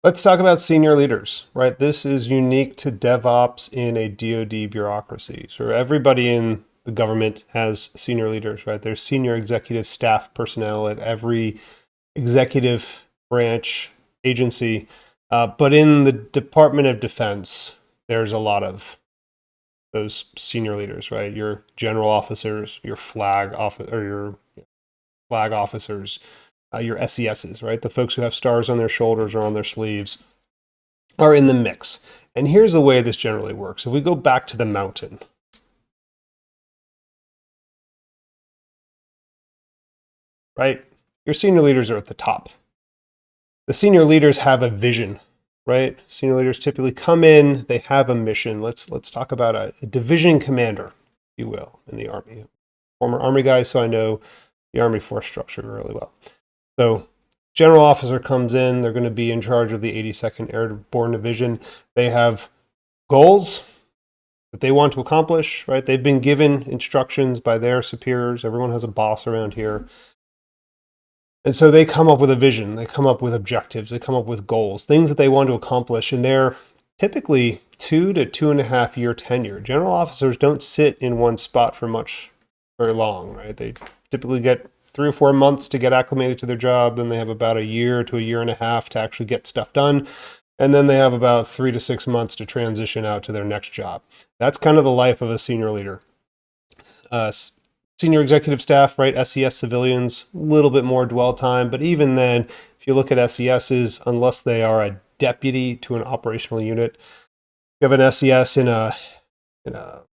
Let's talk about senior leaders, right? This is unique to DevOps in a DoD bureaucracy. So everybody in the government has senior leaders, right? There's senior executive staff personnel at every executive branch agency. But in the Department of Defense, there's a lot of those senior leaders, right? Your general officers, your flag officers, your SESs, right? The folks who have stars on their shoulders or on their sleeves are in the mix. And here's the way this generally works. If we go back to the mountain, right? Your senior leaders are at the top. The senior leaders have a vision, right? Senior leaders typically come in, they have a mission. Let's talk about a division commander, if you will, in the Army. Former Army guy, so I know the Army force structure really well. So general officer comes in, they're going to be in charge of the 82nd Airborne Division. They have goals that they want to accomplish, right? They've been given instructions by their superiors. Everyone has a boss around here. And so they come up with a vision, they come up with objectives, they come up with goals, things that they want to accomplish, and they're typically 2 to 2.5 year tenure. General officers don't sit in one spot for very long, right? They typically get 3 or 4 months to get acclimated to their job, then they have about a year to a year and a half to actually get stuff done, and then they have about 3 to 6 months to transition out to their next job. That's kind of the life of a senior leader. Senior executive staff, right? SES civilians, a little bit more dwell time, but even then, if you look at SESs, unless they are a deputy to an operational unit, you have an SES in a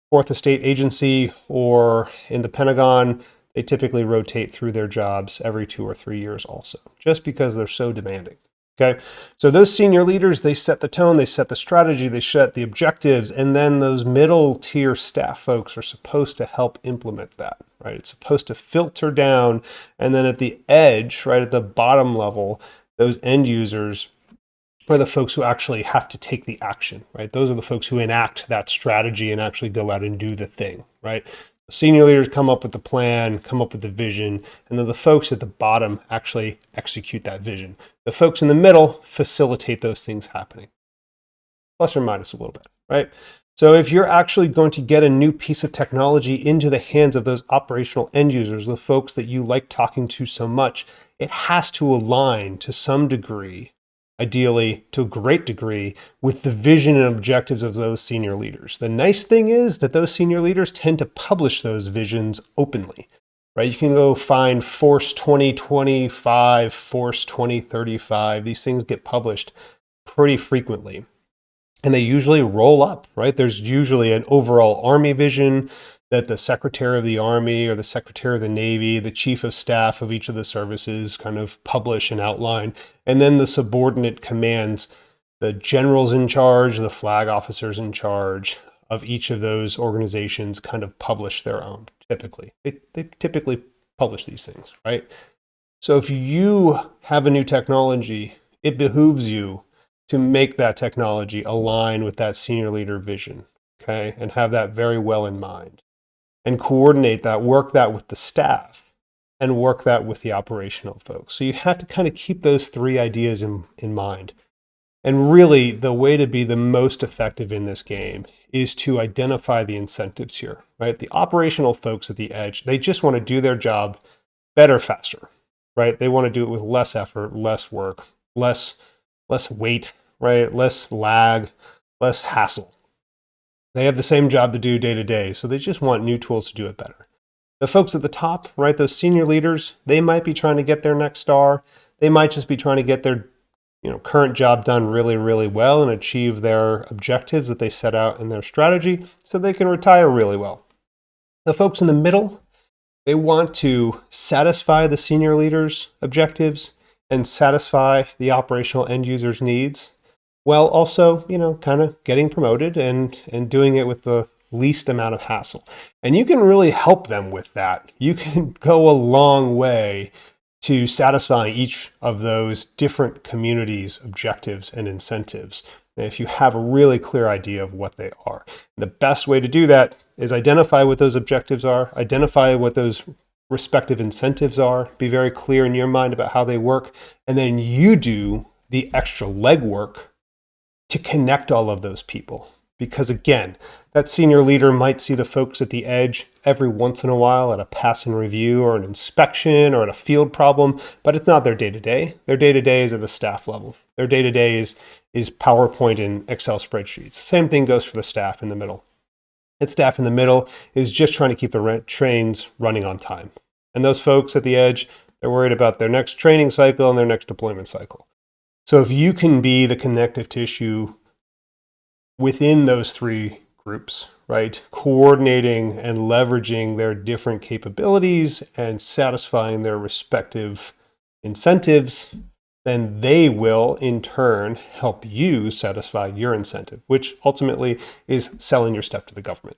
fourth estate agency or in the Pentagon, they typically rotate through their jobs every 2 or 3 years also, just because they're so demanding. Okay, so those senior leaders, they set the tone, they set the strategy, they set the objectives, and then those middle tier staff folks are supposed to help implement that, right? It's supposed to filter down, and then at the edge, right at the bottom level, those end users are the folks who actually have to take the action, right? Those are the folks who enact that strategy and actually go out and do the thing, right? Senior leaders come up with the plan, come up with the vision, and then the folks at the bottom actually execute that vision. The folks in the middle facilitate those things happening, plus or minus a little bit, right? So if you're actually going to get a new piece of technology into the hands of those operational end users, the folks that you like talking to so much, it has to align to some degree, ideally to a great degree, with the vision and objectives of those senior leaders. The nice thing is that those senior leaders tend to publish those visions openly, right? You can go find Force 2025, Force 2035. These things get published pretty frequently, and they usually roll up, right? There's usually an overall Army vision that the Secretary of the Army or the Secretary of the Navy, the Chief of Staff of each of the services kind of publish and outline. And then the subordinate commands, the generals in charge, the flag officers in charge of each of those organizations kind of publish their own, typically. They typically publish these things, right? So if you have a new technology, it behooves you to make that technology align with that senior leader vision, okay? And have that very well in mind. And coordinate that, work that with the staff, and work that with the operational folks. So you have to kind of keep those 3 ideas in mind. And really, the way to be the most effective in this game is to identify the incentives here, right? The operational folks at the edge, they just want to do their job better, faster, right? They want to do it with less effort, less work, less weight, right? Less lag, less hassle. They have the same job to do day to day, so they just want new tools to do it better. The folks at the top, right, those senior leaders, they might be trying to get their next star. They might just be trying to get their current job done really, really well and achieve their objectives that they set out in their strategy so they can retire really well. The folks in the middle, they want to satisfy the senior leaders' objectives and satisfy the operational end users' needs, while also, kind of getting promoted and doing it with the least amount of hassle. And you can really help them with that. You can go a long way to satisfying each of those different communities' objectives and incentives, if you have a really clear idea of what they are. The best way to do that is identify what those objectives are, identify what those respective incentives are, be very clear in your mind about how they work, and then you do the extra legwork to connect all of those people. Because again, that senior leader might see the folks at the edge every once in a while at a passing review or an inspection or at a field problem, but it's not their day-to-day. Their day-to-day is at the staff level. Their day-to-day is PowerPoint and Excel spreadsheets. Same thing goes for the staff in the middle. And staff in the middle is just trying to keep the trains running on time. And those folks at the edge, they're worried about their next training cycle and their next deployment cycle. So if you can be the connective tissue within those three groups, right, coordinating and leveraging their different capabilities and satisfying their respective incentives, then they will in turn help you satisfy your incentive, which ultimately is selling your stuff to the government.